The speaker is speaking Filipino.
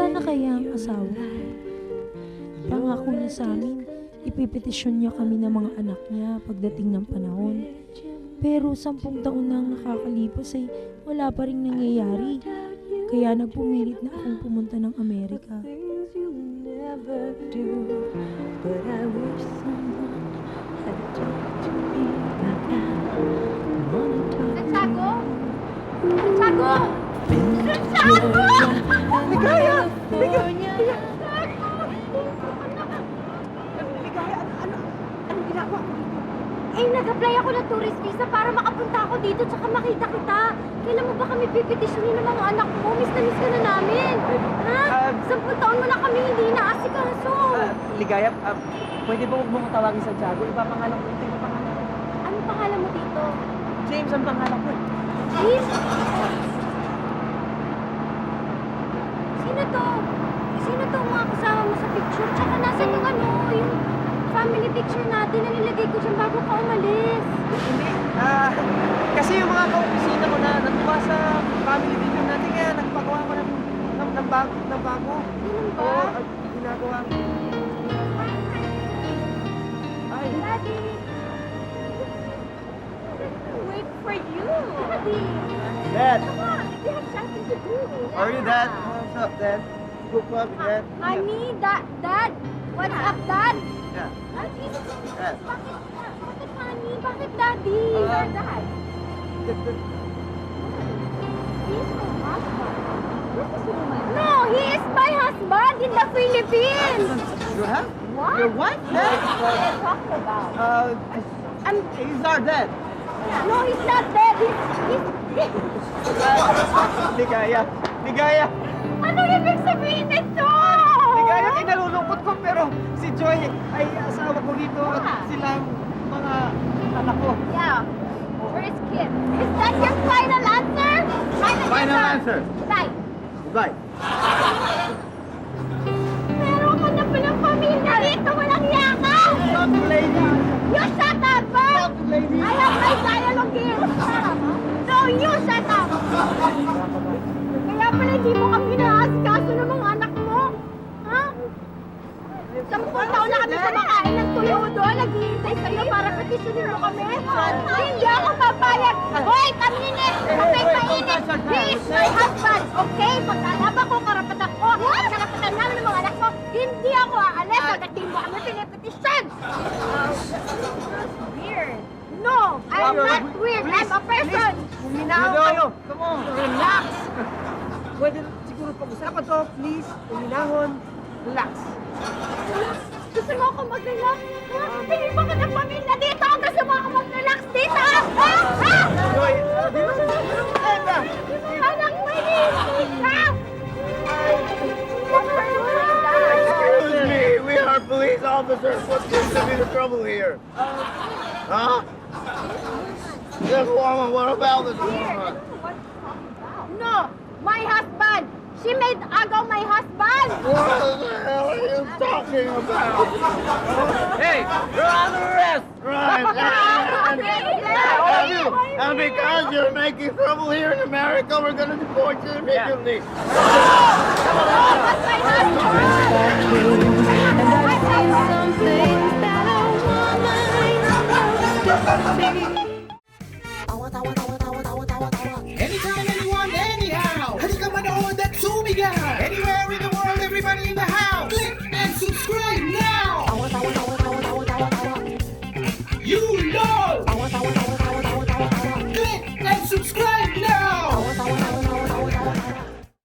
Nasaan na kaya ang asawa ko? Pangako niya sa amin, ipipetisyon niya kami ng mga anak niya pagdating ng panahon. Pero 10 taon na ang nakakalipas ay wala pa rin nangyayari. Kaya nagpumilit na akong pumunta ng Amerika. Santiago! Santiago! Santiago! Ligaya! Ligaya! Santiago! Ligaya! Anong ginagawa mo dito? Eh, nag-apply ako ng tourist visa para makapunta ako dito tsaka makita kita. Kailan mo ba kami pipetisyonin ng mga anak mo? Miss na miss ka na namin. Ha? 10 taon mo na kami hindi inaasikaso. Ligaya, pwede ba huwag mong tawagin Santiago? Iba pangalan ko. Ito yung pangalan ko. Anong pangalan mo dito? James ang pangalan ko. James? Sino to? Sino to mga kasama mo sa picture? Tsaka nasan yung yung family picture natin na nilagay ko dyan bago ka umalis? Hindi. Kasi yung mga kaopisina ko na natuwa sa family video natin, kaya nagpagawa ko ng bago. Ganun ba? Oo, ginagawa ko. Ay, Daddy! Wait for you! Daddy! Dad, Come on! We have something to do! how are you, Dad? What's up, Dad? Good club, Dad. Honey, Dad! What's up, Dad? Yeah. Honey, Dad. bakit honey? Bakit Daddy? Your dad? He's my husband. This is woman. No, he is my husband in the Philippines! Your what? What? Your what, What Dad? are you talking about? He's our dad. No, he's not dead. He's... Ligaya. Ligaya. Ano ibig sabihin nito? Ligaya, kinalulungkot ko, pero si Joy ay asawa ko dito at Ah. silang mga anak ko. Yeah. Where is Kid? Is that your final answer? Final answer. Right. Right. Meron ka na palang pamilya dito, walang yaka! Not too late. You shut up, ha? Not too late. I have my dialogue here. No, you shut up! Kaya pala hindi mo kami naasikaso ng mga anak mo. Ha? 10 taon na kami kumakain ng tuyo doon, naghihintay sa'yo para petisyonin mo kami. Hindi ako papayag. Hoy, taminit! Kapay mainit! He is my husband, okay? Pagkalaban ko, karapatan ko, at karapatan namin ng mga anak ko, hindi ako aalis pagdating mo kami pinipetisyon! Weird. No, I'm not weird. I'm a person. Huminaw kayo. Come on. Relax. Pwede siguro pag-usapan to, please. Huminahon. Relax. Gusto mo ako mag-relax? Ha? Hindi ba ka ng pamilya dito? Gusto mo ako mag-relax dito? Ha? Ha? Joy, di ba sa Anak mo, hindi ka! Excuse me, we are police officers. What seems to be the trouble here? Huh? This woman, what about this woman? No, my husband! She made agaw my husband! What the hell are you talking about? Hey, you're under arrest. Right. And because you're making trouble here in America, we're going to deport you immediately. That's my husband! Anytime, anyone, anyhow. Halika manood at sumigaw. Anywhere in the world, everybody in the house. Click and subscribe now. You know. Click and subscribe